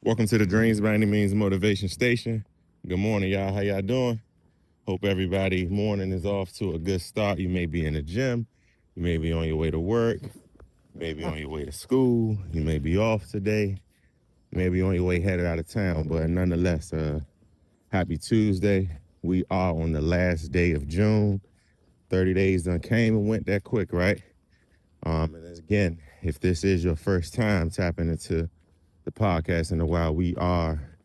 Welcome to the Dreams by Any Means Motivation Station. Good morning, y'all. How y'all doing? Hope everybody morning is off to a good start. You may be in the gym. You may be on your way to work. You may be on your way to school. You may be off today. You may be on your way headed out of town. But nonetheless, happy Tuesday. We are on the last day of June. 30 days done came and went that quick, right? And again, if this is your first time tapping into the podcast in a while, we are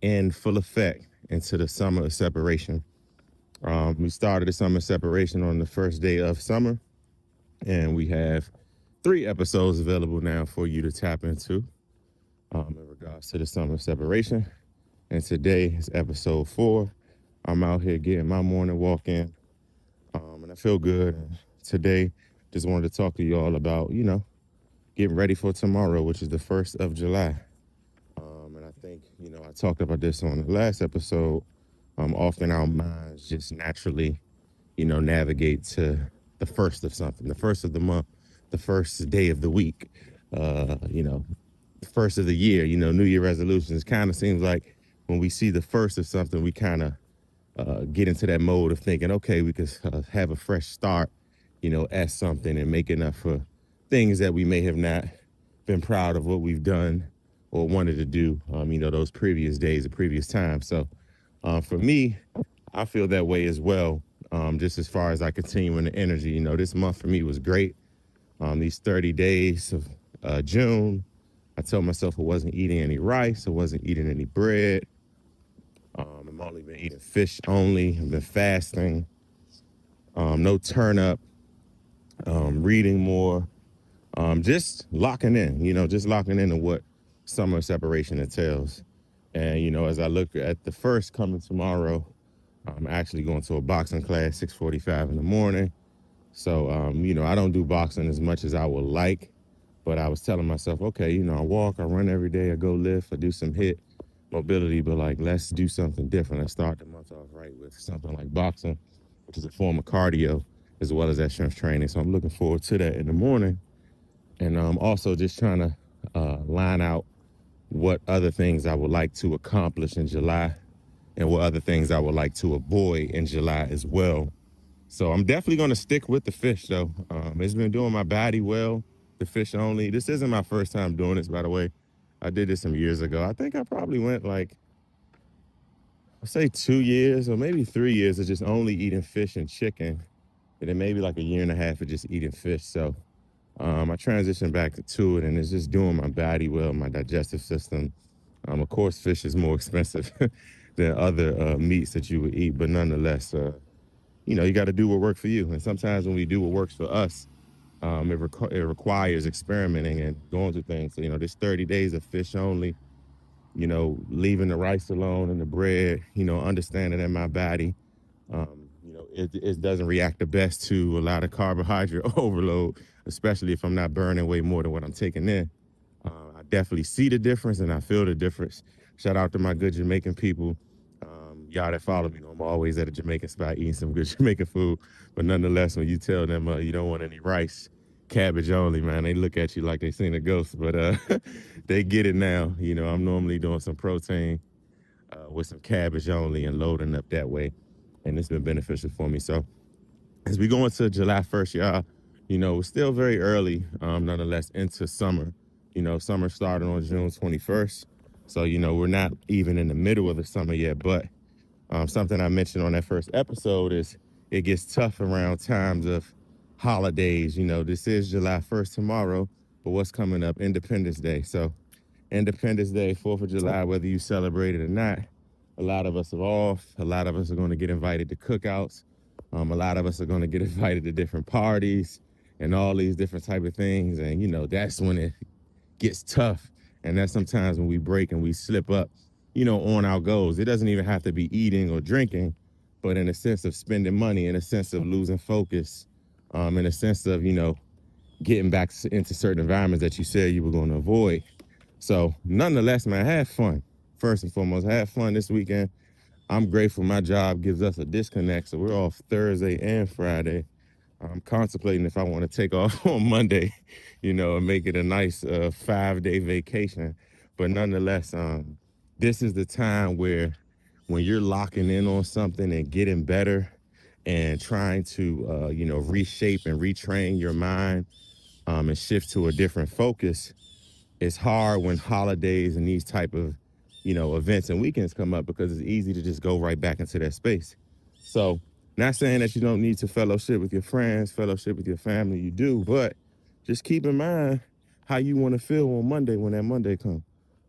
in full effect into the summer of separation. We started the summer separation on the first day of summer, and we have 3 episodes available now for you to tap into in regards to the summer separation. And today is episode 4. I'm out here getting my morning walk in, and I feel good. And today, just wanted to talk to you all about, getting ready for tomorrow, which is the 1st of July. And I think, I talked about this on the last episode. Often our minds just naturally, navigate to the first of something, the first of the month, the first day of the week, the first of the year, New Year resolutions. Kind of seems like when we see the first of something, we kind of get into that mode of thinking, okay, we could have a fresh start, at something and making up for things that we may have not been proud of what we've done or wanted to do, those previous days or previous times. So for me, I feel that way as well, just as far as I continue in the energy. This month for me was great. These 30 days of June, I told myself I wasn't eating any rice. I wasn't eating any bread. I've only been eating fish only. I've been fasting. No turn up. Reading more. Just locking in, just locking into what summer separation entails. And, as I look at the first coming tomorrow, I'm actually going to a boxing class, 6:45 in the morning. So, I don't do boxing as much as I would like, but I was telling myself, okay, I walk, I run every day, I go lift, I do some hit mobility, but let's do something different. Let's start the month off right with something like boxing, which is a form of cardio as well as that strength training. So I'm looking forward to that in the morning. And also just trying to line out what other things I would like to accomplish in July and what other things I would like to avoid in July as well. So I'm definitely going to stick with the fish, though. It's been doing my body well, the fish only. This isn't my first time doing this, by the way. I did this some years ago. I think I probably went I'll say 2 years or maybe 3 years of just only eating fish and chicken. And then maybe like a year and a half of just eating fish. So I transitioned back to it, and it's just doing my body well, my digestive system. Of course, fish is more expensive than other meats that you would eat, but nonetheless, you got to do what works for you. And sometimes when we do what works for us, it requires experimenting and going through things. So, this 30 days of fish only, leaving the rice alone and the bread, understanding that my body, it doesn't react the best to a lot of carbohydrate overload, especially if I'm not burning way more than what I'm taking in. I definitely see the difference and I feel the difference. Shout out to my good Jamaican people. Y'all that follow me know I'm always at a Jamaican spot eating some good Jamaican food. But nonetheless, when you tell them you don't want any rice, cabbage only, man, they look at you like they seen a ghost. But they get it now. I'm normally doing some protein with some cabbage only and loading up that way. And it's been beneficial for me. So as we go into July 1st, y'all, we're still very early, nonetheless, into summer. Summer started on June 21st. So, we're not even in the middle of the summer yet. But something I mentioned on that first episode is it gets tough around times of holidays. This is July 1st tomorrow, but what's coming up? Independence Day. So Independence Day, 4th of July, whether you celebrate it or not, a lot of us are off. A lot of us are going to get invited to cookouts. A lot of us are going to get invited to different parties and all these different type of things. And, that's when it gets tough. And that's sometimes when we break and we slip up, on our goals. It doesn't even have to be eating or drinking, but in a sense of spending money, in a sense of losing focus, in a sense of, getting back into certain environments that you said you were going to avoid. So nonetheless, man, have fun. First and foremost, have fun this weekend. I'm grateful my job gives us a disconnect, so we're off Thursday and Friday. I'm contemplating if I want to take off on Monday, and make it a nice 5-day vacation But nonetheless, this is the time where when you're locking in on something and getting better and trying to, reshape and retrain your mind, and shift to a different focus, it's hard when holidays and these type of, events and weekends come up because it's easy to just go right back into that space. So, not saying that you don't need to fellowship with your friends, fellowship with your family, you do, but just keep in mind how you want to feel on Monday when that Monday comes.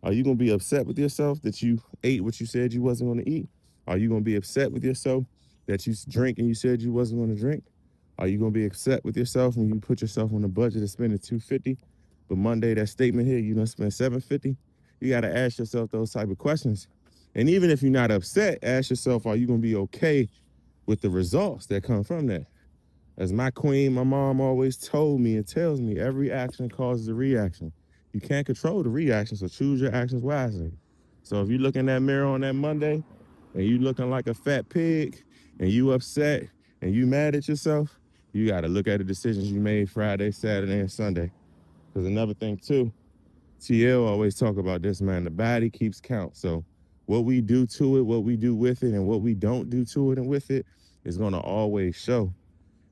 Are you going to be upset with yourself that you ate what you said you wasn't going to eat? Are you going to be upset with yourself that you drink and you said you wasn't going to drink? Are you going to be upset with yourself when you put yourself on a budget of spending $250? But Monday, that statement here, you done spend $750. You got to ask yourself those type of questions. And even if you're not upset, ask yourself, are you going to be okay with the results that come from that? As my queen, my mom always told me and tells me, every action causes a reaction. You can't control the reaction, so choose your actions wisely. So if you look in that mirror on that Monday and you looking like a fat pig and you upset and you mad at yourself, you got to look at the decisions you made Friday, Saturday, and Sunday. Because another thing too, TL always talk about this, man, the body keeps count. So what we do to it, what we do with it, and what we don't do to it and with it is going to always show.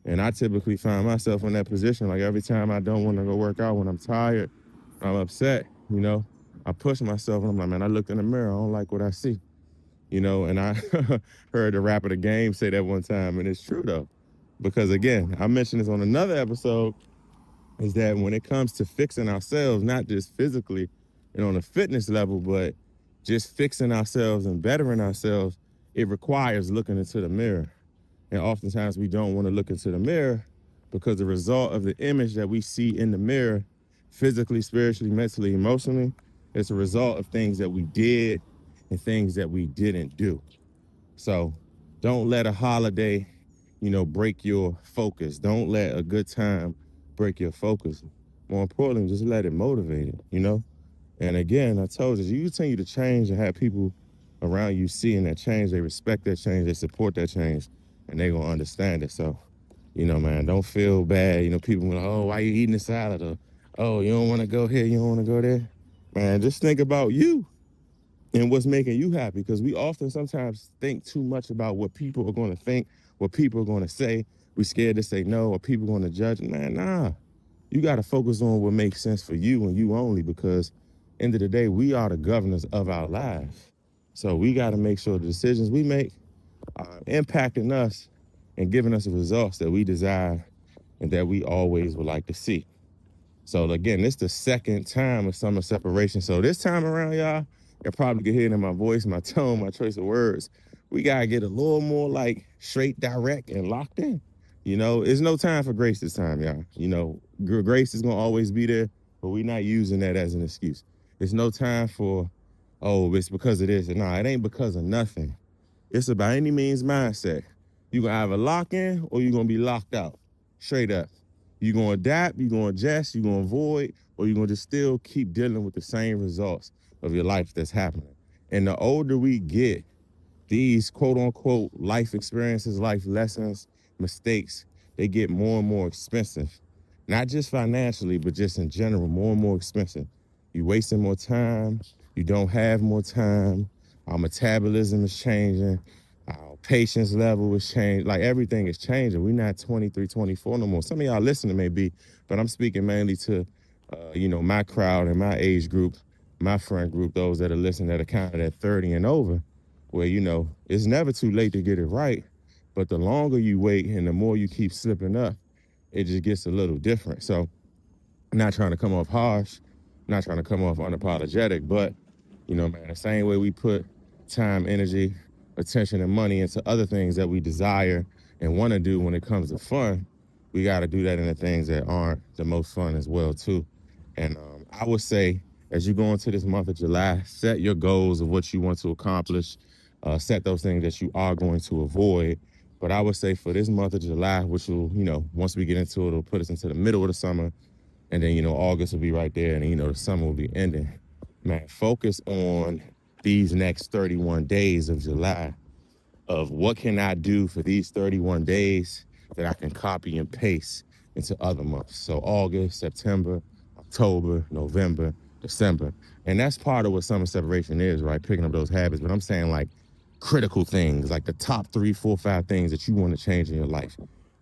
And I typically find myself in that position. Like every time I don't want to go work out, when I'm tired, I'm upset, I push myself and I'm like, man, I looked in the mirror. I don't like what I see, and I heard the rapper The Game say that one time. And it's true though, because again, I mentioned this on another episode, is that when it comes to fixing ourselves, not just physically and on a fitness level, but just fixing ourselves and bettering ourselves, it requires looking into the mirror. And oftentimes we don't want to look into the mirror because the result of the image that we see in the mirror, physically, spiritually, mentally, emotionally, is a result of things that we did and things that we didn't do. So don't let a holiday, break your focus. Don't let a good time break your focus. More importantly, just let it motivate it. And again, I told you continue to change and have people around you seeing that change. They respect that change. They support that change. And they're going to understand it. So, man, don't feel bad. People are like, oh, why you eating the salad? Or, oh, you don't want to go here. You don't want to go there. Man, just think about you and what's making you happy. Because we often sometimes think too much about what people are going to think, what people are going to say. We're scared to say no, or people going to judge. Man, nah. You got to focus on what makes sense for you and you only, because end of the day, we are the governors of our lives. So we got to make sure the decisions we make are impacting us and giving us the results that we desire and that we always would like to see. So again, this is the second time of summer separation. So this time around, y'all probably can hear it in my voice, my tone, my choice of words. We got to get a little more like straight, direct, and locked in. It's no time for grace this time, y'all. Grace is going to always be there, but we're not using that as an excuse. It's no time for, oh, it's because of this. Nah, it ain't because of nothing. It's about any means mindset. You're going to either lock in or you're going to be locked out. Straight up. You're going to adapt, you're going to adjust, you're going to avoid, or you're going to just still keep dealing with the same results of your life that's happening. And the older we get, these quote unquote life experiences, life lessons, mistakes, they get more and more expensive. Not just financially, but just in general, more and more expensive. You're wasting more time. You don't have more time. Our metabolism is changing. Our patience level is changing. Like everything is changing. We're not 23, 24 no more. Some of y'all listening may be, but I'm speaking mainly to, my crowd and my age group, my friend group, those that are listening that are kind of at 30 and over, where, it's never too late to get it right. But the longer you wait and the more you keep slipping up, it just gets a little different. So I'm not trying to come off harsh, not trying to come off unapologetic, but, man, the same way we put time, energy, attention, and money into other things that we desire and want to do when it comes to fun, we got to do that in the things that aren't the most fun as well, too. And I would say, as you go into this month of July, set your goals of what you want to accomplish, set those things that you are going to avoid. But I would say for this month of July, which will, once we get into it, it'll put us into the middle of the summer. And then, August will be right there. And, the summer will be ending. Man, focus on these next 31 days of July of what can I do for these 31 days that I can copy and paste into other months. So August, September, October, November, December. And that's part of what summer separation is, right? Picking up those habits. But I'm saying like critical things, like the top 3, 4, 5 things that you want to change in your life.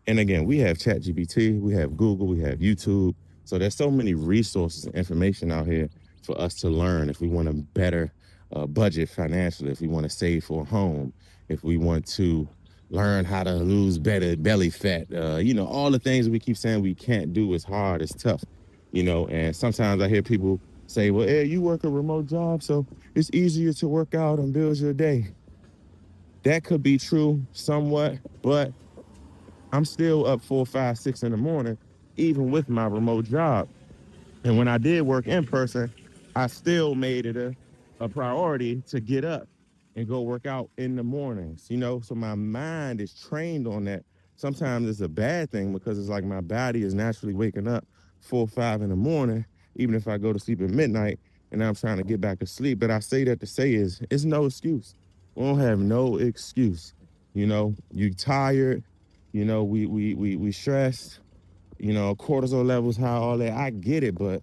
And again, we have ChatGPT, we have Google, we have YouTube. So there's so many resources and information out here for us to learn if we want to better budget financially, if we want to save for a home, if we want to learn how to lose better belly fat. All the things we keep saying we can't do is hard, it's tough, and sometimes I hear people say, well, Ed, you work a remote job, so it's easier to work out and build your day. That could be true somewhat, but I'm still up 4, 5, 6 in the morning, even with my remote job. And when I did work in person, I still made it a priority to get up and go work out in the mornings, So my mind is trained on that. Sometimes it's a bad thing because it's like my body is naturally waking up 4, 5 in the morning, even if I go to sleep at midnight and I'm trying to get back to sleep. But I say that to say is it's no excuse. We don't have no excuse. You tired, we stressed, cortisol levels high, all that. I get it, but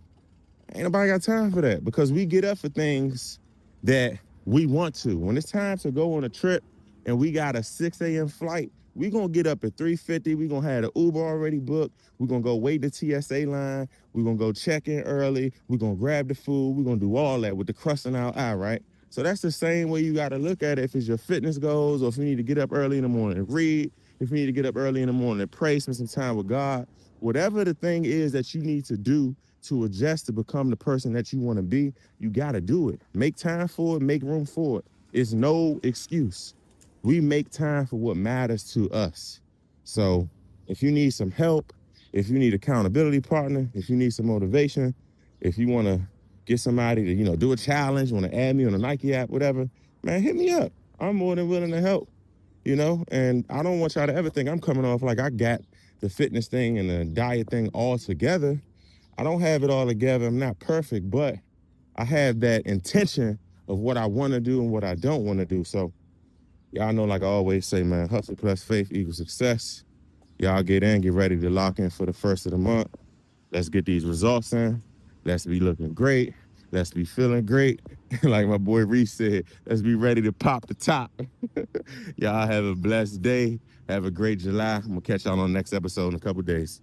ain't nobody got time for that because we get up for things that we want to. When it's time to go on a trip and we got a 6 a.m. flight, we gonna get up at 3:50. We gonna have the Uber already booked. We gonna go wait the TSA line. We gonna go check in early. We gonna grab the food. We gonna do all that with the crust in our eye, right? So that's the same way you gotta look at it if it's your fitness goals or if you need to get up early in the morning and read, if you need to get up early in the morning and pray, spend some time with God. Whatever the thing is that you need to do to adjust to become the person that you want to be, you got to do it. Make time for it, make room for it. It's no excuse. We make time for what matters to us. So if you need some help, if you need accountability partner, if you need some motivation, if you want to get somebody to, do a challenge, want to add me on a Nike app, whatever, man, hit me up. I'm more than willing to help, and I don't want y'all to ever think I'm coming off like I got the fitness thing and the diet thing all together. I don't have it all together. I'm not perfect, but I have that intention of what I want to do and what I don't want to do. So y'all know, like I always say, man, hustle plus faith equals success. Y'all get in, get ready to lock in for the first of the month. Let's get these results in. Let's be looking great. Let's be feeling great. Like my boy Reese said, let's be ready to pop the top. Y'all have a blessed day. Have a great July. I'm going to catch y'all on the next episode in a couple days.